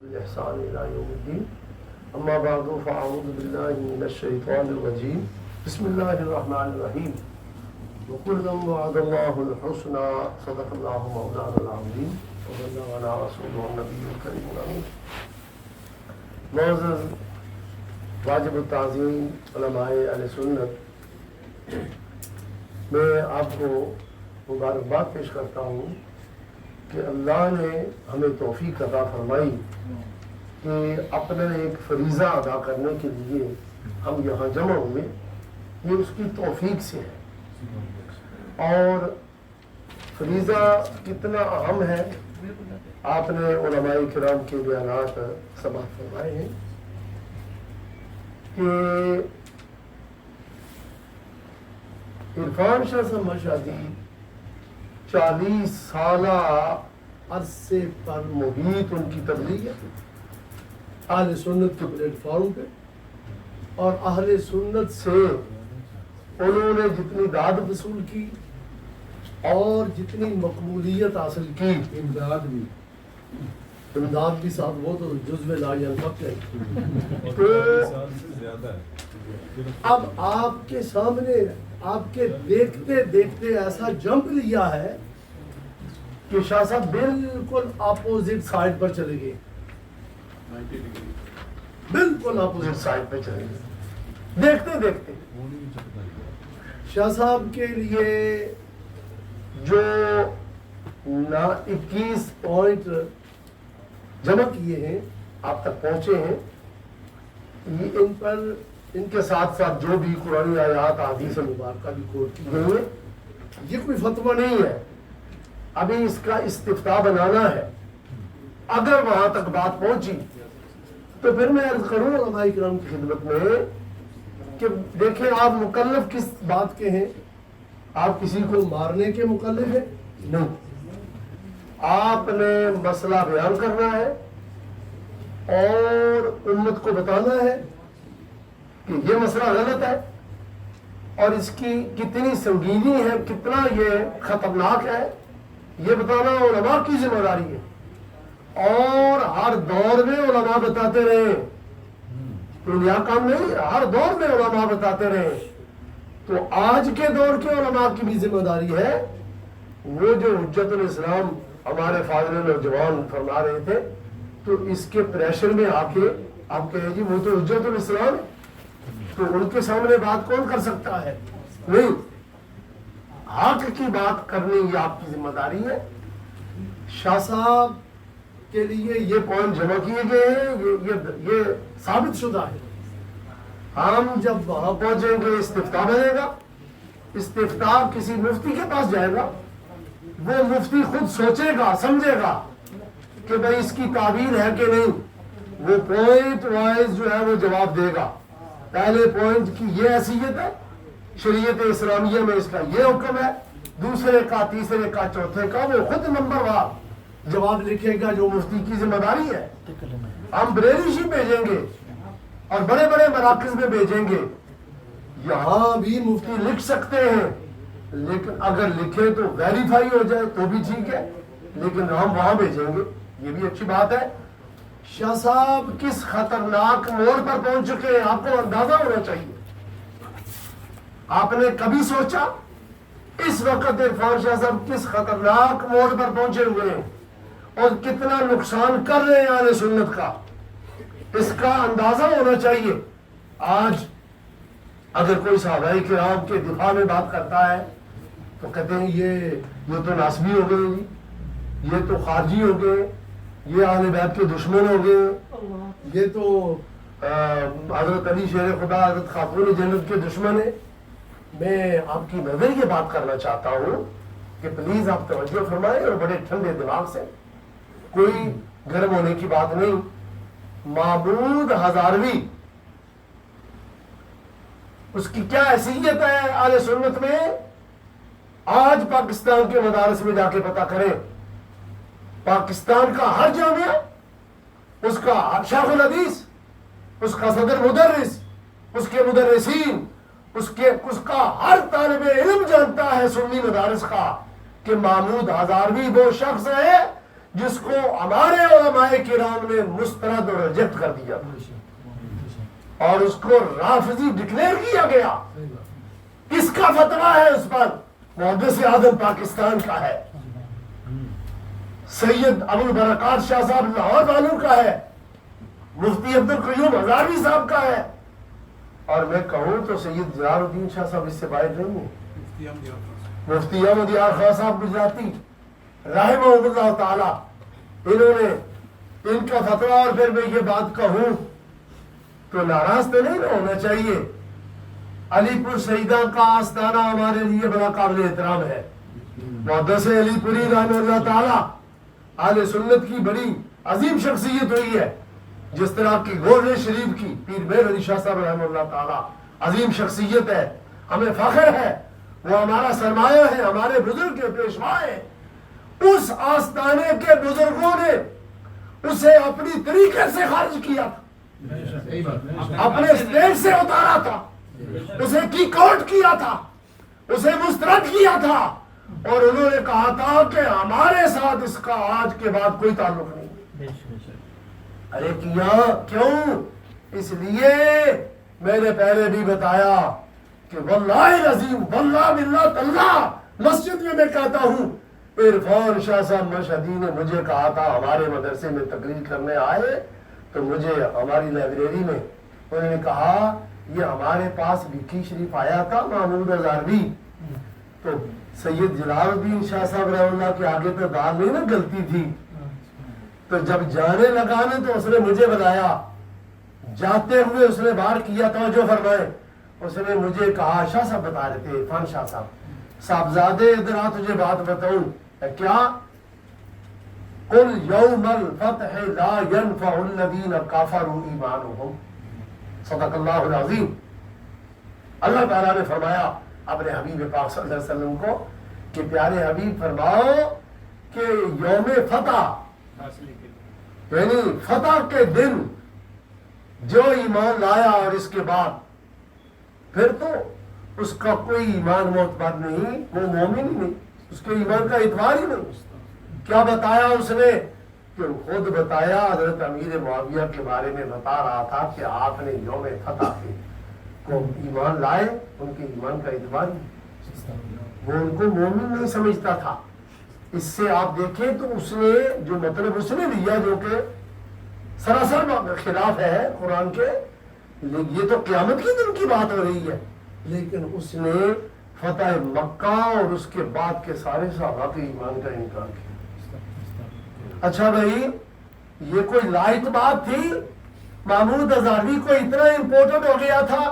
الإحسان إلى يوم الدين أما بعد فأعوذ بالله من الشيطان الرجيم بسم الله الرحمن الرحيم وكلا وعد الله الحسنى صدق الله مولانا العظيم وبلغنا رسوله النبي الكريم الأمين. معزز واجب التعظیم علماء اہل سنت، میں آپ کو مبارکباد پیش کرتا ہوں کہ اللہ نے ہمیں توفیق عطا فرمائی کہ اپنا ایک فریضہ ادا کرنے کے لیے ہم یہاں جمع ہوئے. یہ اس کی توفیق سے ہے، اور فریضہ کتنا اہم ہے آپ نے علماء کرام کے بیانات سماعت فرمائے ہیں کہ عرفان شاہ صاحب مشہدی 40 سالہ عرصے پر محیط ان کی تبلیغ ہے اہل سنت کے پلیٹ فارم پہ، اور اہل سنت سے انہوں نے جتنی داد وصول کی اور جتنی مقبولیت حاصل کی، امداد بھی ساتھ وہ تو جزو لا ینفق ہے. تو اب آپ کے سامنے آپ کے دیکھتے دیکھتے ایسا جمپ لیا ہے کہ شاہ صاحب بالکل اپوزٹ سائڈ پر چلے گئے، بالکل اپوزٹ سائڈ پہ چلے گئے. دیکھتے دیکھتے شاہ صاحب کے لیے جو 21 پوائنٹ جمع کیے ہیں آپ تک پہنچے ہیں، یہ ان کے ساتھ ساتھ جو بھی قرآن آیات حدیث مبارکہ بھی کوٹ کی گئی ہے، یہ کوئی فتویٰ نہیں ہے، ابھی اس کا استفتاء بنانا ہے. اگر وہاں تک بات پہنچی تو پھر میں عرض کروں علماء کرام کی خدمت میں کہ دیکھیں آپ مکلف کس بات کے ہیں؟ آپ کسی کو مارنے کے مکلف ہیں؟ نہیں. آپ نے مسئلہ بیان کرنا ہے اور امت کو بتانا ہے کہ یہ مسئلہ غلط ہے اور اس کی کتنی سنگینی ہے، کتنا یہ خطرناک ہے، یہ بتانا علماء کی ذمہ داری ہے. اور ہر دور میں علماء بتاتے رہے، تو نیا کام نہیں، ہر دور میں علماء بتاتے رہے. تو آج کے دور کے علماء کی بھی ذمہ داری ہے. وہ جو حجت الاسلام ہمارے فاضل نوجوان فرما رہے تھے، تو اس کے پریشر میں آ کے آپ کہیں جی وہ تو حجت الاسلام ہے، تو ان کے سامنے بات کون کر سکتا ہے؟ نہیں، حق کی بات کرنی یہ آپ کی ذمہ داری ہے. شاہ صاحب کے لیے یہ پوائنٹ جمع کیے گئے ہیں، یہ ثابت شدہ ہے. ہم جب وہاں پہنچیں گے استفتاء بنے گا، استفتاء کسی مفتی کے پاس جائے گا، وہ مفتی خود سوچے گا سمجھے گا کہ بھئی اس کی تعبیر ہے کہ نہیں، وہ پوائنٹ وائز جو ہے وہ جواب دے گا. پہلے پوائنٹ کی یہ حیثیت ہے، شریعت اسلامیہ میں اس کا یہ حکم ہے، دوسرے کا، تیسرے کا، چوتھے کا، وہ خود نمبر وار جواب لکھے گا جو مفتی کی ذمہ داری ہے. ہم بریلی شی بھیجیں گے اور بڑے بڑے مراکز میں بھیجیں گے، یہاں بھی مفتی لکھ سکتے ہیں، لیکن اگر لکھے تو ویریفائی ہو جائے تو بھی ٹھیک ہے، لیکن ہم وہاں بھیجیں گے، یہ بھی اچھی بات ہے. شاہ صاحب کس خطرناک موڑ پر پہنچ چکے ہیں آپ کو اندازہ ہونا چاہیے. آپ نے کبھی سوچا اس وقت عرفان شاہ صاحب کس خطرناک موڑ پر پہنچے ہوئے ہیں اور کتنا نقصان کر رہے ہیں اہل سنت کا؟ اس کا اندازہ ہونا چاہیے. آج اگر کوئی صحابہ کرام کے دفاع میں بات کرتا ہے تو کہتے ہیں یہ تو ناسبی ہو گئے، یہ تو خارجی ہو گئے، یہ اہل بیت کے دشمن ہو گئے، یہ تو حضرت علی شیر خدا، حضرت خاتون جنت کے دشمن ہیں. میں آپ کی نظر یہ بات کرنا چاہتا ہوں کہ پلیز آپ توجہ فرمائیں اور بڑے ٹھنڈے دماغ سے، کوئی گرم ہونے کی بات نہیں. معبود ہزاروی اس کی کیا حیثیت ہے اہل سنت میں؟ آج پاکستان کے مدارس میں جا کے پتہ کریں، پاکستان کا ہر جامعہ، اس کا شیخ الحدیث، اس کا صدر مدرس، اس کے مدرسین، اس کا ہر طالب علم جانتا ہے سنی مدارس کا کہ محمود ہزاروی وہ شخص ہے جس کو ہمارے علماء کرام نے مسترد اور ریجیکٹ کر دیا تھا اور اس کو رافضی ڈکلیئر کیا گیا. کس کا فتویٰ ہے اس پر؟ محدث اعظم پاکستان کا ہے, سید ابو البرکات شاہ صاحب لاہور والوں کا ہے, مفتی عبد القیوم ہزاروی صاحب کا ہے, اور میں کہوں تو سید جلال الدین شاہ صاحب اس سے باہر نہیں ہیں. مفتی احمد یار خان صاحب گجراتی رحمہ اللہ تعالی, انہوں نے ان کا فتویٰ, اور پھر میں یہ بات کہوں تو ناراض تو نہیں ہونا چاہیے. علی پور سیدہ کا آستانہ ہمارے لیے بڑا قابل احترام ہے. محدث علی پوری رحمہ اللہ تعالی اہل سنت کی بڑی عظیم شخصیت ہوئی ہے, جس طرح کی گورنر شریف کی پیر مہر علی شاہ صاحب رحمہ اللہ تعالی عظیم شخصیت ہے, ہمیں فخر ہے, وہ ہمارا سرمایہ ہے, ہمارے بزرگ کے پیشوا ہیں. اس آستانے کے بزرگوں نے اسے اپنی طریقے سے خارج کیا تھا, اپنے اسٹیج سے اتارا تھا, اسے کیک آؤٹ کیا تھا, اسے مسترد کیا تھا, اور انہوں نے کہا تھا کہ ہمارے ساتھ اس کا آج کے بعد کوئی تعلق نہیں. ارے کیا کیوں؟ اس لیے میں نے پہلے بھی بتایا کہ واللہ العظیم واللہ باللہ تاللہ مسجد میں کہتا ہوں, عرفان شاہ صاحب مشہدی نے مجھے کہا تھا, ہمارے مدرسے میں تقریر کرنے آئے تو مجھے ہماری لائبریری میں انہوں نے کہا یہ ہمارے پاس وکی شریف آیا تھا محمود ہزاروی, تو سید جلال الدین شاہ صاحب رحمہ اللہ کے آگے تو دال نہیں نا گلتی تھی, تو جب جانے لگا نا تو اس نے مجھے بتایا, جاتے ہوئے اس نے باہر کیا تھا جو فرمائے, اس نے مجھے کہا, شاہ صاحب بتا رہے تھے عرفان شاہ صاحب, صاحبزادے ادھر آ تجھے بات بتاؤں کیا, قل یوم الفتح لا ينفع الذین کافروا ایمانہم, صدق اللہ العظیم. اللہ تعالیٰ نے فرمایا اپنے حبیب پاک صلی اللہ علیہ وسلم کو کہ پیارے حبیب فرماؤ کہ یوم فتح یعنی فتح کے دن جو ایمان لایا اور اس کے بعد پھر تو اس کا کوئی ایمان معتبر نہیں, وہ مومن ہی نہیں, اس کے ایمان کا اعتبار ہی نہیں. کیا بتایا اس نے؟ کہ خود بتایا, حضرت امیر معاویہ کے بارے میں بتا رہا تھا کہ آپ نے یوم فتح کے کو ایمان لائے, ان کے ایمان کا اعتبار ہی, وہ ان کو مومن نہیں سمجھتا تھا. اس سے آپ دیکھیں تو اس نے جو مطلب اس نے لیا جو کہ سراسر خلاف ہے قرآن کے, یہ تو قیامت کے دن کی بات ہو رہی ہے, لیکن اس نے فتح مکہ اور اس کے بعد کے سارے صحابہ کے ایمان کا انکار کیا. اچھا بھائی یہ کوئی لائٹ بات تھی؟ محمود ہزاروی کو اتنا امپورٹنٹ ہو گیا تھا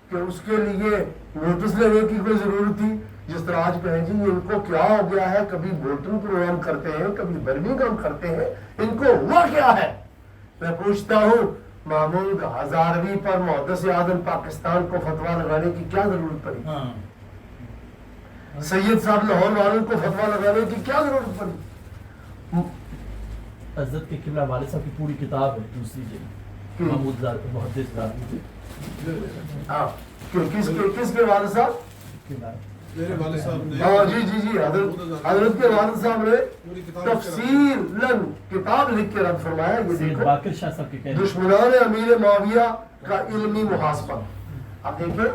کہ اس کے لیے نوٹس لینے کی کوئی ضرورت تھی؟ جس طرح آج کہیں جی ان کو کیا ہو گیا ہے, کبھی بولٹن پروگرام کرتے ہیں, کبھی برمنگھم کرتے ہیں, ان کو ہوا کیا ہے؟ میں پوچھتا ہوں محمود ہزاروی پر محدث اعظم پاکستان کو فتویٰ لگانے کی کیا ضرورت پڑی؟ سید صاحب لاہور والوں کو فتویٰ لگانے کی کیا ضرورت پڑی؟ حضرت کے قبلہ والد صاحب کی پوری کتاب ہے دوسری جگہ, محمود محدث ذاتی. ہاں کس کے والد صاحب؟ ہاں جی جی جی حضرت کے والد صاحب نے تفصیلاً کتاب لکھ کے رد فرمایا. یہ دیکھو دشمنان امیر معاویہ کا علمی محاسبہ. اب دیکھیں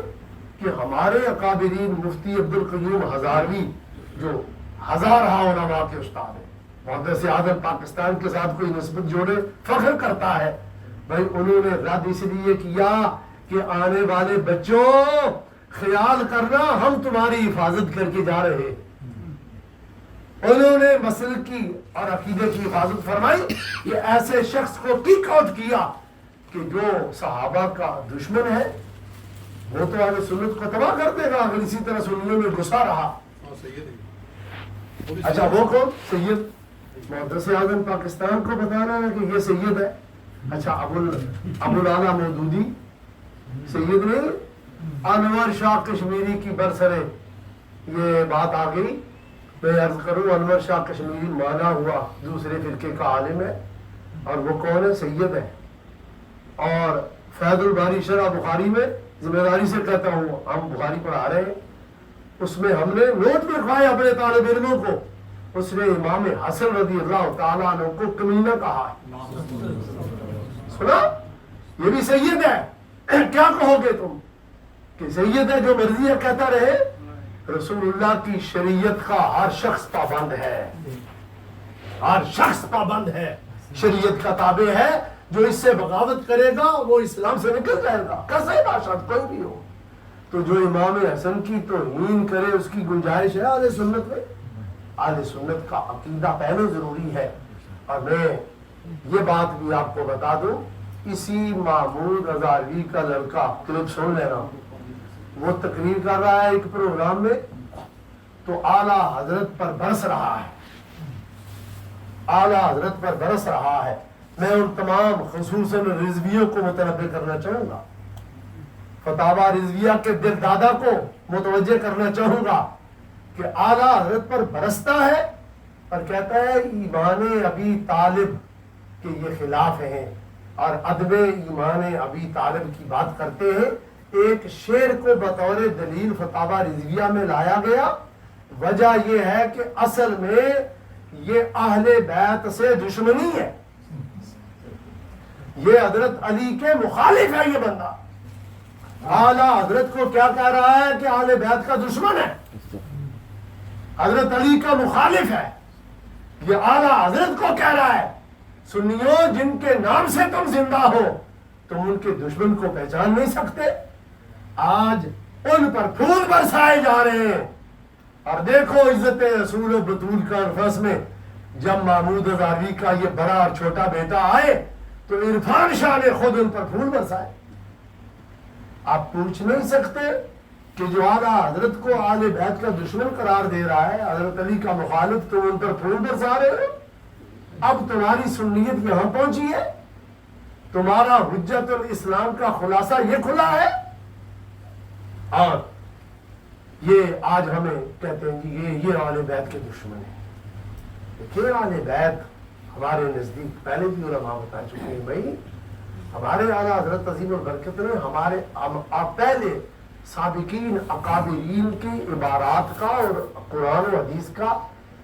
کہ ہمارے اکابرین مفتی عبد القیوم ہزاروی جو ہزارہ علماء کے استاد ہیں, محدث اعظم پاکستان کے ساتھ کوئی نسبت جوڑے فخر کرتا ہے. بھائی انہوں نے رد اس لیے کیا کہ آنے والے بچوں خیال کرنا ہم تمہاری حفاظت کر کے جا رہے ہیں. انہوں نے مسلک کی اور عقیدے کی حفاظت فرمائی کہ ایسے شخص کو کک آؤٹ کیا کہ جو صحابہ کا دشمن ہے وہ تو اہل سنت کو تباہ کر دے گا اگر اسی طرح سننے میں گھسا رہا. اچھا وہ کون؟ سید محدث اعظم پاکستان کو بتا رہا ہے کہ یہ سید ہے. اچھا ابو الاعلیٰ مودودی سید نہیں, انور شاہ کشمیری کی برسرے یہ بات آ گئی. میں عرض کروں انور شاہ کشمیری مانا ہوا دوسرے فرقے کا عالم ہے, اور وہ کون ہے؟ سید ہے. اور فیض الباری شرح بخاری میں ذمہ داری سے کہتا ہوں, ہم بخاری پڑھا رہے ہیں, اس میں ہم نے نوٹ لکھوائے اپنے طالب علموں کو اس نے امام حسن رضی اللہ تعالیٰ عنہ کو کمینہ کہا ہے. سنا؟ یہ بھی سید ہے. کیا کہو گے تم کہ سید ہے جو مرضی ہے کہتا رہے؟ رسول اللہ کی شریعت کا ہر شخص پابند ہے. ہر شخص پابند ہے، شریعت کا تابع ہے. جو اس سے بغاوت کرے گا وہ اسلام سے نکل جائے گا، کیسے باشد کوئی بھی ہو. تو جو امام حسن کی توہین کرے اس کی گنجائش ہے اہل سنت میں. اہل سنت کا عقیدہ پہلے ضروری ہے. اور میں یہ بات بھی آپ کو بتا دوں، اسی محمود ہزاروی کا لڑکا، کلپ سن لینا، وہ تقریر کر رہا ہے ایک پروگرام میں تو اعلیٰ حضرت پر برس رہا ہے. اعلیٰ حضرت پر برس رہا ہے. میں ان تمام خصوصاً رضویوں کو متنبہ کرنا چاہوں گا، فتاوی رضویہ کے دل دادا کو متوجہ کرنا چاہوں گا کہ اعلیٰ حضرت پر برستا ہے اور کہتا ہے ایمان ابی طالب کے یہ خلاف ہیں اور ادب ایمان ابی طالب کی بات کرتے ہیں. ایک شعر کو بطور دلیل فتاوی رضویہ میں لایا گیا. وجہ یہ ہے کہ اصل میں یہ اہل بیت سے دشمنی ہے، یہ حضرت علی کے مخالف ہے. یہ بندہ اعلیٰ حضرت کو کیا کہہ رہا ہے کہ اہل بیت کا دشمن ہے، حضرت علی کا مخالف ہے. یہ اعلیٰ حضرت کو کہہ رہا ہے سنیوں جن کے نام سے تم زندہ ہو تم ان کے دشمن کو پہچان نہیں سکتے. آج ان پر پھول برسائے جا رہے ہیں. اور دیکھو عزت رسول و بطول کا نفس میں جب محمود ہزاروی کا یہ بڑا اور چھوٹا بیٹا آئے تو عرفان شاہ نے خود ان پر پھول برسائے. آپ پوچھ نہیں سکتے کہ جو اعلیٰ حضرت کو اہل بیت کا دشمن قرار دے رہا ہے، حضرت علی کا مخالف، تم ان پر پھول برسا رہے ہو. اب تمہاری سنیت یہاں پہنچی ہے، تمہارا حجت الاسلام کا خلاصہ یہ کھلا ہے. اور یہ آج ہمیں کہتے ہیں کہ یہ اہل بیت کے دشمن ہیں. دیکھیے اہل بیت ہمارے نزدیک پہلے بھی علماء بتا چکے ہیں بھائی، ہمارے اعلیٰ حضرت عظیم البرکت نے ہمارے پہلے سابقین اکابرین کی عبارات کا اور قرآن و حدیث کا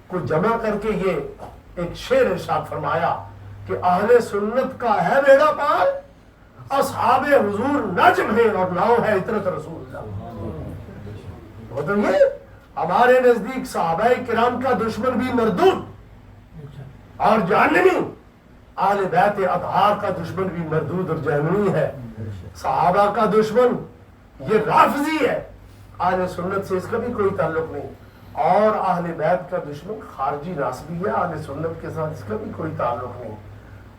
کو جمع کر کے یہ ایک شعر ارشاد فرمایا کہ اہل سنت کا ہے بیڑا پار، اصحاب حضور نجم ہے اور ناؤ ہے عطرت رسول اللہ. تو یہ ہمارے نزدیک صحابہ کرام کا دشمن بھی مردود اور جہنمی، اہل بیت اطہار کا دشمن بھی مردود اور جہنمی ہے. صحابہ کا دشمن یہ رافضی ہے، اہل سنت سے اس کا بھی کوئی تعلق نہیں. اور اہل بیت کا دشمن خارجی ناسبی ہے، اہل سنت کے ساتھ اس کا بھی کوئی تعلق نہیں.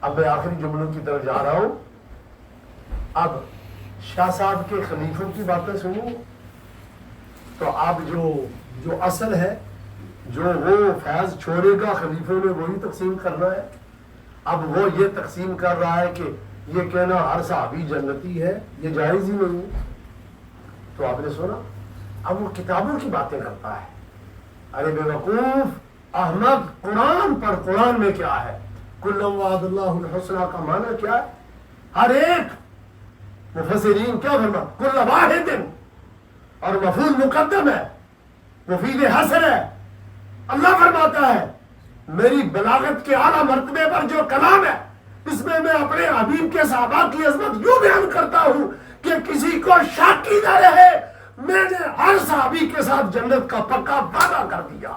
اب میں آخری جملوں کی طرف جا رہا ہوں. اب شاہ صاحب کے خلیفوں کی باتیں سنیں تو اب جو اصل ہے جو وہ فیض چھوڑے گا خلیفوں نے وہی تقسیم کرنا ہے. اب وہ یہ تقسیم کر رہا ہے کہ یہ کہنا ہر صحابی جنتی ہے، یہ جائز ہی نہیں. تو آپ نے سنا اب وہ کتابوں کی باتیں کرتا ہے. ارے بے وقوف احمد، قرآن پر، قرآن میں کیا ہے؟ کل وعد اللہ الحسنہ کا معنی کیا ہے؟ ہر ایک. مفسرین کیا فرما؟ کل واحد، اور مفعول مقدم ہے، مفید حسن ہے. اللہ فرماتا ہے میری بلاغت کے اعلیٰ مرتبے پر جو کلام ہے اس میں میں اپنے حبیب کے صحابہ کی عظمت یوں بیان کرتا ہوں کہ کسی کو شک ہی نہ رہے، میں نے ہر صحابی کے ساتھ جنت کا پکا وعدہ کر دیا.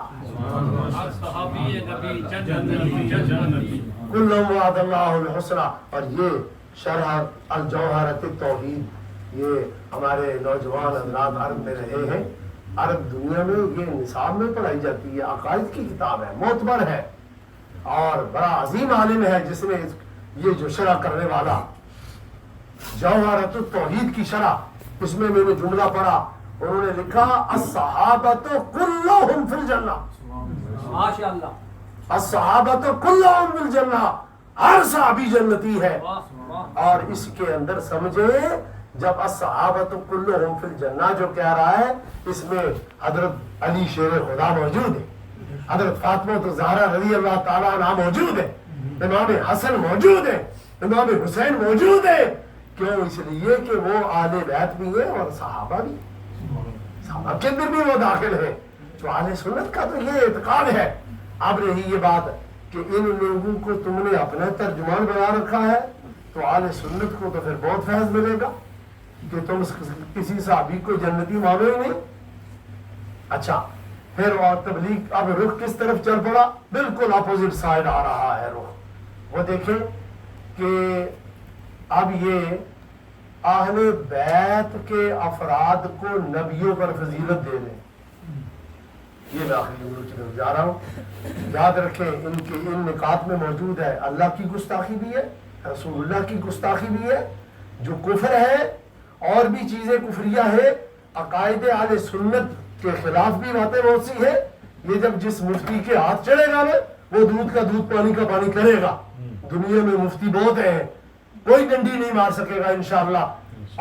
کل وعد اللہ الحسنہ. اور یہ شرح الجوہرۃ التوحید یہ ہمارے نوجوان حضرات عرب میں رہے ہیں. عرب دنیا میں یہ نصاب میں پڑھائی جاتی ہے، عقائد کی کتاب ہے، معتبر ہے اور بڑا عظیم عالم ہے جس نے یہ جو شرح کرنے والا جوہرۃ التوحید کی شرح، اس میں نے جملہ پڑھا، انہوں نے لکھا الصحابۃ کلھم فی الجنہ. ماشاءاللہ. الصحابۃ کلھم فی الجنہ، ہر صحابی جنتی ہے. اور اس کے اندر سمجھیں جب الصحابۃ کلھم فی الجنہ جو کہہ رہا ہے اس میں حضرت علی شیر خدا موجود ہے، حضرت فاطمہ الزہرا رضی اللہ تعالیٰ عنہ موجود ہے، امام حسن موجود ہے، امام حسین موجود ہے. کیوں؟ اس لیے کہ وہ اہل بیت بھی ہے اور صحابہ بھی، صحابہ کے اندر بھی وہ داخل ہے. جو اہل سنت کا تو یہ اعتقاد ہے اب رہی یہ بات کہ ان لوگوں کو تم نے اپنا ترجمان بنا رکھا ہے تو اہل سنت کو تو پھر بہت فیض ملے گا کہ تم کسی صحابی کو جنتی مانو ہی نہیں. اچھا پھر اور تبلیغ اب رخ کس طرف چل پڑا؟ بالکل اپوزٹ سائڈ آ رہا ہے رخ. وہ دیکھیں کہ اب یہ اہل بیت کے افراد کو نبیوں پر فضیلت دے دیں. یہ میں آخری جملوں کی طرف جا رہا ہوں. یاد رکھیں ان کے ان نکات میں موجود ہے اللہ کی گستاخی بھی ہے, رسول اللہ کی گستاخی بھی ہے, جو کفر ہے اور بھی چیزیں کفریہ ہے, عقائد اہل سنت کے خلاف بھی باتیں بہت سی ہے. یہ جب جس مفتی کے ہاتھ چڑھے گا نا وہ دودھ کا دودھ پانی کا پانی کرے گا. دنیا میں مفتی بہت ہیں, کوئی ڈنڈی نہیں مار سکے گا انشاءاللہ.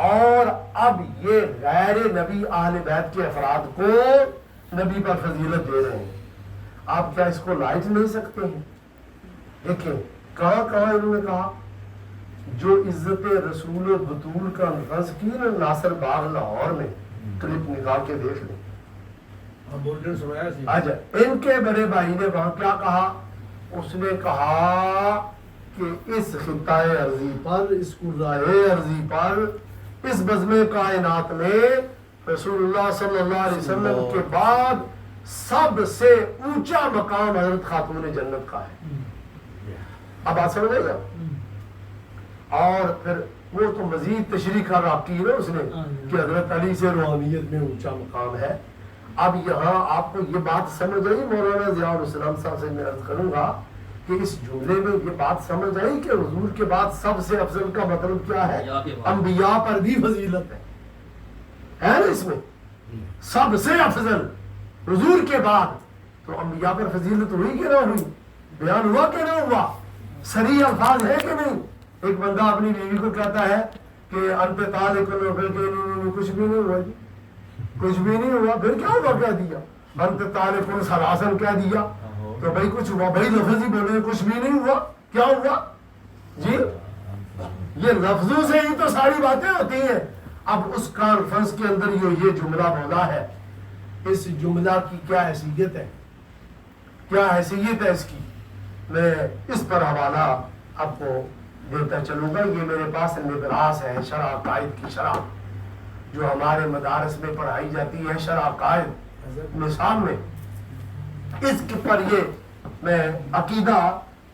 اور اب یہ غیر نبی اہل بیت کے افراد کو نبی پر فضیلت دے رہے ہیں. آپ کیا اس کو لائٹ نہیں سکتے ہیں؟ دیکھیں کہاں کہاں انہوں نے کہا جو عزت رسول و بطول کا نفذ کی نا ناصر باغ لاہور میں, کلپ نکال کے دیکھ لیں. اچھا ان کے بڑے بھائی نے وہاں کیا کہا؟ اس نے کہا کہ اس خطۂ ارضی پر, اس قرائے ارضی پر, اس بزم کائنات میں رسول اللہ صلی اللہ علیہ وسلم کے بعد سب سے اونچا مقام حضرت خاتون جنت کا ہے. اب بات سمجھ گئے. اور پھر وہ تو مزید تشریح کر رکھی ہے اس نے کہ حضرت علی سے روحانیت میں اونچا مقام ہے. اب یہاں آپ کو یہ بات سمجھ آئی؟ مولانا ضیاء الاسلام صاحب سے میں عرض کروں گا کہ اس جملے میں یہ بات سمجھ آئی کہ حضور کے بعد سب سے افضل کا مطلب کیا ہے؟ انبیاء پر بھی فضیلت ہے نا اس میں. سب سے افضل حضور کے بعد تو انبیاء پر فضیلت ہوئی کہ نہ ہوئی؟ بیان ہوا کہ نہ ہوا؟ صریح الفاظ ہے کہ نہیں؟ ایک بندہ اپنی بیوی کو کہتا ہے کہ انت طالق کچھ بھی نہیں ہوا, جی کچھ بھی نہیں ہوا. پھر کیا ہوا کہہ دیا؟ انت طالق سلاسن کہہ دیا تو بھائی کچھ ہوا. بھائی لفظ ہی بولے کچھ بھی نہیں ہوا, کیا ہوا جی؟ یہ لفظوں سے ہی تو ساری باتیں ہوتی ہیں. اب اس کانفرنس کے اندر یہ جملہ بولا ہے, اس جملہ کی کیا حیثیت ہے, کیا حیثیت ہے اس کی؟ میں اس پر حوالہ آپ کو دیتا چلوں گا. یہ میرے پاس نبراس ہے, شرح عقائد کی شرح جو ہمارے مدارس میں پڑھائی جاتی ہے, شرح عقائد نصاب میں. اس کے پر یہ میں عقیدہ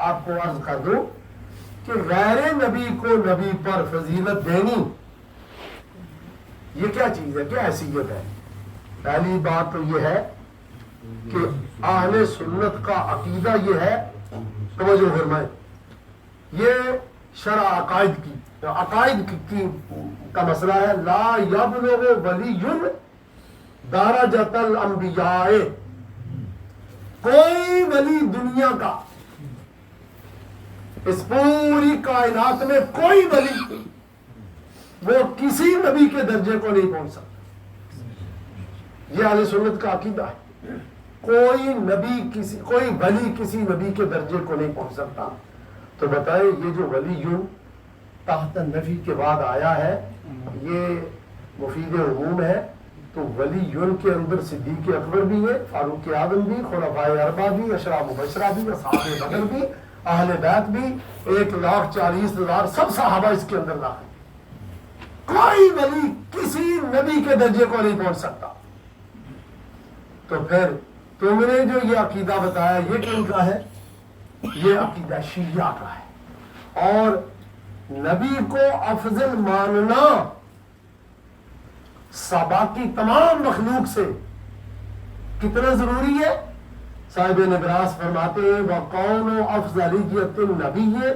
آپ کو عرض کر دوں کہ غیر نبی کو نبی پر فضیلت دینی یہ کیا چیز ہے, کیا حیثیت ہے؟ پہلی بات تو یہ ہے کہ اہل سنت کا عقیدہ یہ ہے, توجہ فرمائیں, یہ شرع عقائد کی عقائد کی کا مسئلہ ہے. لا یبلغ ولی درجۃ الانبیاء, کوئی ولی دنیا کا, اس پوری کائنات میں کوئی ولی وہ کسی نبی کے درجے کو نہیں پہنچ سکتا. یہ اہل سنت کا عقیدہ ہے. کوئی ولی کسی نبی کے درجے کو نہیں پہنچ سکتا. تو بتائیں یہ جو ولی تحت نفی کے بعد آیا ہے یہ مفید عموم ہے. تو ولی کے اندر صدیق اکبر بھی ہے, فاروق اعظم بھی, خلفائے اربعہ بھی, اشرا مبشرہ بھی, اصحاب بدر بھی, اہل بیت بھی, 1,40,000 سب صحابہ اس کے اندر داخل. کوئی ولی کسی نبی کے درجے کو نہیں پہنچ سکتا. تو پھر تم نے جو یہ عقیدہ بتایا یہ کن کا ہے؟ یہ عقیدہ شیعہ کا ہے. اور نبی کو افضل ماننا صحابہ کی تمام مخلوق سے کتنا ضروری ہے؟ صاحب نبراس فرماتے ہیں وَقَوْنُ أَفْضَلِيَّةِ النَّبِيِّ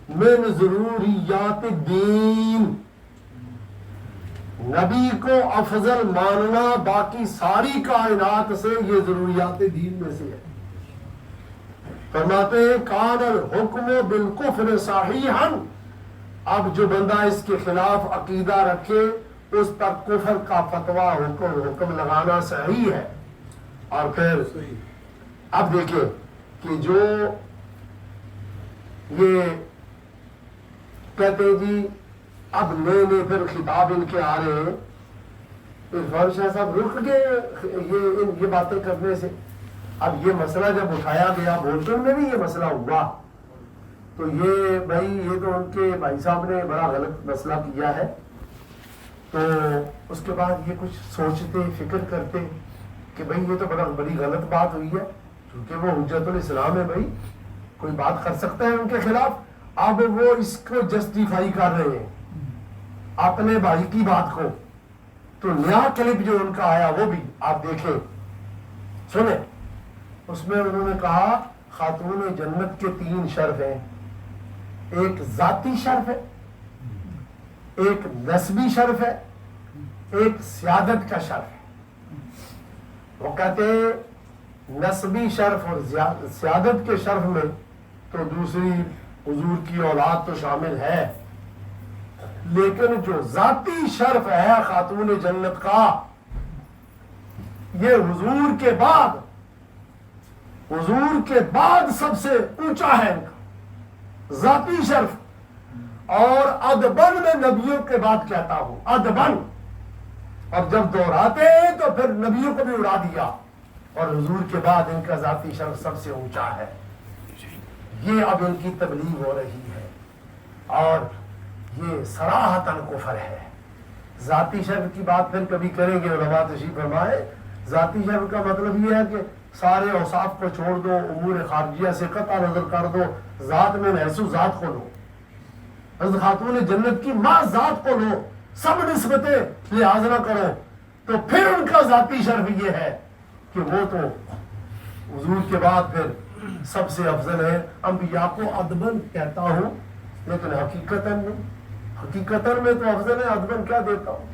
مِنْ ضروریات الدین. نبی کو افضل ماننا باقی ساری کائنات سے یہ ضروریات دین میں سے ہے. فرماتے ہیں کان الحکم بالکفر صحیحا, اب جو بندہ اس کے خلاف عقیدہ رکھے اس پر کفر کا فتویٰ حکم لگانا صحیح ہے. اور پھر اب دیکھیں کہ جو یہ کہتے جی اب نئے نئے پھر خطاب ان کے آ رہے ہیں. عرفان شاہ صاحب رک گئے یہ باتیں کرنے سے. اب یہ مسئلہ جب اٹھایا گیا بولٹن میں بھی یہ مسئلہ ہوا تو یہ بھائی یہ تو ان کے بھائی صاحب نے بڑا غلط مسئلہ کیا ہے. تو اس کے بعد یہ کچھ سوچتے فکر کرتے کہ بھائی یہ تو بڑا بڑی غلط بات ہوئی ہے کیونکہ وہ حجت الاسلام ہے بھائی کوئی بات کر سکتا ہے ان کے خلاف. اب وہ اس کو جسٹیفائی کر رہے ہیں اپنے بھائی کی بات کو. تو نیا کلپ جو ان کا آیا وہ بھی آپ دیکھیں سنیں. اس میں انہوں نے کہا خاتون جنت کے 3 شرف ہیں. ایک ذاتی شرف ہے, ایک نسبی شرف ہے, ایک سیادت کا شرف ہے. وہ کہتے ہیں نسبی شرف اور سیادت کے شرف میں تو دوسری حضور کی اولاد تو شامل ہے, لیکن جو ذاتی شرف ہے خاتون جنت کا یہ حضور کے بعد سب سے اونچا ہے ان کا ذاتی شرف. اور ادبن میں نبیوں کے بعد کہتا ہوں ادبن, اور جب دہراتے تو پھر نبیوں کو بھی اڑا دیا, اور حضور کے بعد ان کا ذاتی شرف سب سے اونچا ہے. یہ اب ان کی تبلیغ ہو رہی ہے اور یہ صراحتاً کفر ہے. ذاتی شرف کی بات پھر کبھی کریں گے علماء تشریف فرمائے. ذاتی شرف کا مطلب یہ ہے کہ سارے اوصاف کو چھوڑ دو, امور خارجیہ سے قطع نظر کر دو, ذات میں محسوس ذات کو لو. حضرت خاتون جنت کی ماں ذات کو لو, سب نسبتیں لحاظ نہ کرو. تو پھر ان کا ذاتی شرف یہ ہے کہ وہ تو حضور کے بعد پھر سب سے افضل ہے. انبیاء کو ادبن کہتا ہوں لیکن حقیقتاً میں تو افضل ہے, ادبن کیا دیتا ہوں.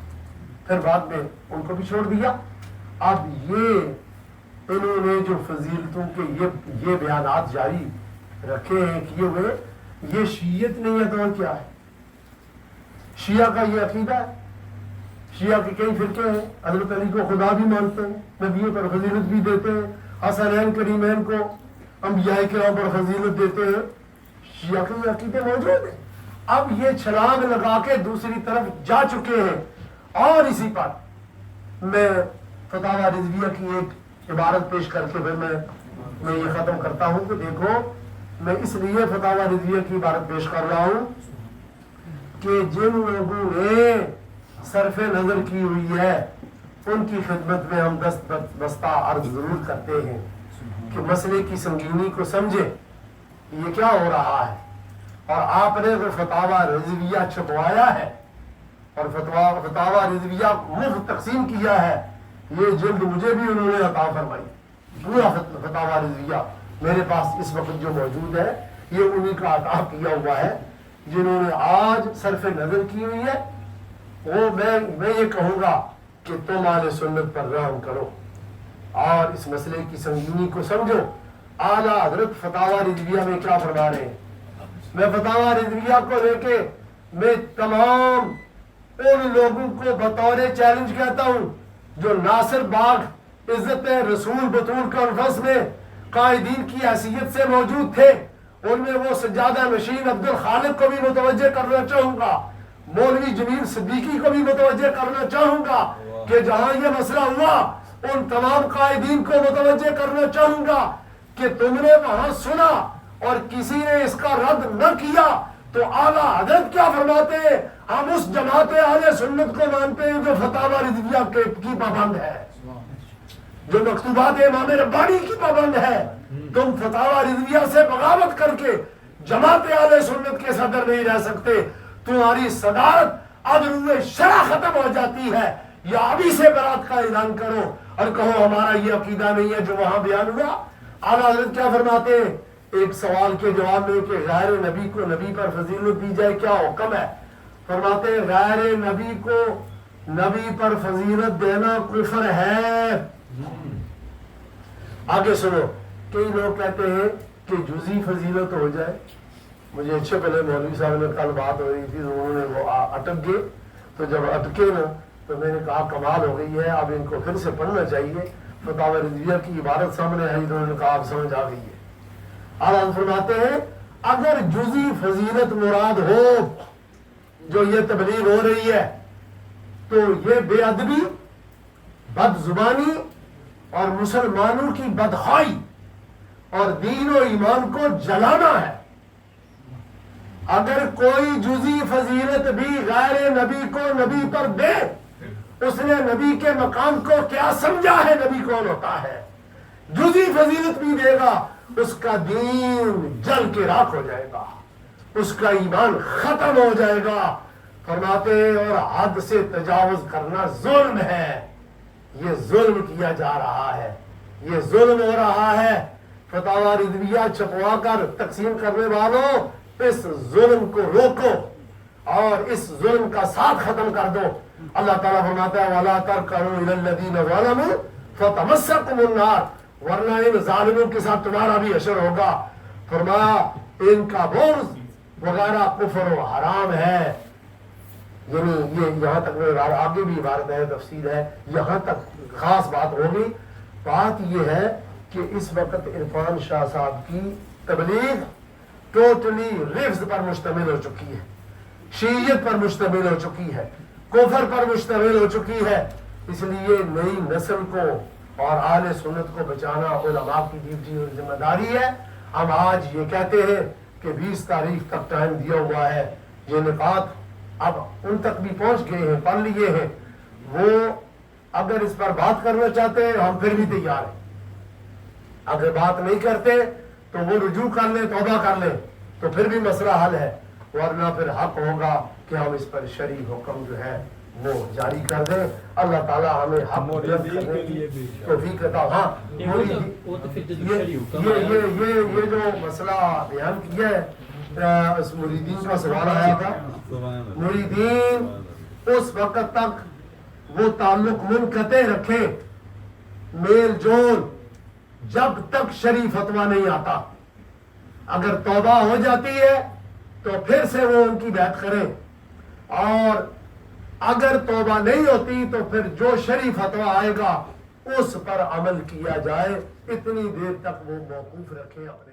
پھر بعد میں ان کو بھی چھوڑ دیا. اب یہ انہوں نے جو فضیلتوں کے یہ بیانات جاری رکھے ہیں کیے ہوئے, یہ شیعت نہیں ہے تو اور کیا ہے؟ شیعہ کا یہ عقیدہ ہے. شیعہ کے کئی فرقے ہیں, حضرت علی کو خدا بھی مانتے ہیں, نبیوں پر فضیلت بھی دیتے ہیں, حسنین کریمین کو انبیاء کرام پر فضیلت دیتے ہیں. شیعہ کے یہ عقیدے موجود ہیں. اب یہ چھلانگ لگا کے دوسری طرف جا چکے ہیں. اور اسی پر میں فتاوی رضویہ کی ایک عبارت پیش کر کے پھر میں یہ ختم کرتا ہوں کہ دیکھو میں اس لیے فتاوی رضویہ کی عبارت پیش کر رہا ہوں کہ جن لوگوں نے صرف نظر کی ہوئی ہے ان کی خدمت میں ہم دست بستہ عرض ضرور کرتے ہیں کہ مسئلے کی سنگینی کو سمجھے یہ کیا ہو رہا ہے. اور آپ نے تو فتاوی رضویہ چھپوایا ہے اور فتاوی رضویہ مفت تقسیم کیا ہے. یہ جلد مجھے بھی انہوں نے عطا فرمائی. پورا فتاوی رضویہ میرے پاس اس وقت جو موجود ہے یہ انہی کا عطا کیا ہوا ہے جنہوں نے آج صرف نظر کی ہوئی ہے. وہ میں یہ کہوں گا کہ تم اہل سنت پر رحم کرو اور اس مسئلے کی سنگینی کو سمجھو. اعلیٰ حضرت فتاوی رضویہ میں کیا فرما رہے ہیں. میں فتاوی رضویہ کو لے کے میں تمام ان لوگوں کو بطور چیلنج کہتا ہوں جو ناصر باغ عزت رسول بطول کانفرنس میں قائدین کی حیثیت سے موجود تھے. ان میں وہ سجادہ نشین عبد الخالق کو بھی متوجہ کرنا چاہوں گا, مولوی جمیل صدیقی کو بھی متوجہ کرنا چاہوں گا کہ جہاں یہ مسئلہ ہوا ان تمام قائدین کو متوجہ کرنا چاہوں گا کہ تم نے وہاں سنا اور کسی نے اس کا رد نہ کیا تو اعلیٰ حضرت کیا فرماتے ہیں. ہم اس جماعت اہل سنت کو مانتے ہیں جو فتاوی رضویہ کی پابند ہے, جو مکتوبات امام ربانی کی پابند ہے. تم فتاوی رضویہ سے بغاوت کر کے جماعت اہل سنت کے صدر نہیں رہ سکتے. تمہاری صدارت اب روح شرع ختم ہو جاتی ہے. یا ابھی سے برات کا اعلان کرو اور کہو ہمارا یہ عقیدہ نہیں ہے جو وہاں بیان ہوا. اعلیٰ حضرت کیا فرماتے ہیں ایک سوال کے جواب میں کہ غیر نبی کو نبی پر فضیلت دی جائے کیا حکم ہے. فرماتے ہیں غیر نبی کو نبی پر فضیلت دینا کفر ہے. آگے سنو, کئی لوگ کہتے ہیں کہ جزی فضیلت ہو جائے. مجھے اچھے پہلے مولوی صاحب نے کل بات ہو رہی تھی تو انہوں نے وہ اٹک گئے. تو جب اٹکے نا تو میں نے کہا کمال ہو گئی ہے, اب ان کو پھر سے پڑھنا چاہیے. فتاوی رضویہ کی عبارت سامنے آئی تو انہوں نے کہا اب سمجھ آ گئی ہے. اور فرماتے ہیں اگر جزی فضیلت مراد ہو جو یہ تبلیغ ہو رہی ہے تو یہ بے ادبی, بد زبانی اور مسلمانوں کی بدخوائی اور دین و ایمان کو جلانا ہے. اگر کوئی جزی فضیلت بھی غیر نبی کو نبی پر دے، اس نے نبی کے مقام کو کیا سمجھا ہے، نبی کون ہوتا ہے. جزی فضیلت بھی دے گا، اس کا دین جل کے راکھ ہو جائے گا، اس کا ایمان ختم ہو جائے گا. فرماتے اور حد سے تجاوز کرنا ظلم ہے. یہ ظلم کیا جا رہا ہے، یہ ظلم ہو رہا ہے. فتاوی رضویہ چھپوا کر تقسیم کرنے والوں، اس ظلم کو روکو اور اس ظلم کا ساتھ ختم کر دو. اللہ تعالیٰ فرماتا ہے وَلَا تَرْكَنُوا إِلَى الَّذِينَ ظَلَمُوا فَتَمَسَّكُمُ النَّارُ، ورنہ ان ظالموں کے ساتھ تمہارا بھی حشر ہوگا. فرمایا ان کا بغض وغیرہ کفر و حرام ہے. یعنی یہ یہاں تک میں آگے بھی عبارت ہے، تفسیر ہے، یہاں تک خاص بات ہوگی. بات یہ ہے کہ اس وقت عرفان شاہ صاحب کی تبلیغ ٹوٹلی لفظ پر مشتمل ہو چکی ہے، شیعیت پر مشتمل ہو چکی ہے، کفر پر مشتمل ہو چکی ہے. اس لیے نئی نسل کو اور اہل سنت کو بچانا علماء کی ڈیوٹی اور ذمہ داری ہے. ہم آج یہ کہتے ہیں کہ 20 تاریخ تک ٹائم دیا ہوا ہے. یہ نکات اب ان تک بھی پہنچ گئے ہیں، پڑھ لیے ہیں. وہ اگر اس پر بات کرنا چاہتے ہیں ہم پھر بھی تیار ہیں. اگر بات نہیں کرتے تو وہ رجوع کر لیں، توبہ کر لیں، تو پھر بھی مسئلہ حل ہے. ورنہ پھر حق ہوگا کہ ہم اس پر شرعی حکم جو ہے وہ جاری کر دیں. اللہ تعالیٰ ہمیں حق کرنے کی توفیق عطا. ہاں یہ جو مسئلہ بیان کیا ہے، اس مریدین کا سوال آیا تھا. مریدین اس وقت تک وہ تعلق منقطع رکھیں، میل جول، جب تک شرعی فتویٰ نہیں آتا. اگر توبہ ہو جاتی ہے تو پھر سے وہ ان کی بیعت کریں، اور اگر توبہ نہیں ہوتی تو پھر جو شرعی فتویٰ آئے گا اس پر عمل کیا جائے. اتنی دیر تک وہ موقوف رکھیں اپنے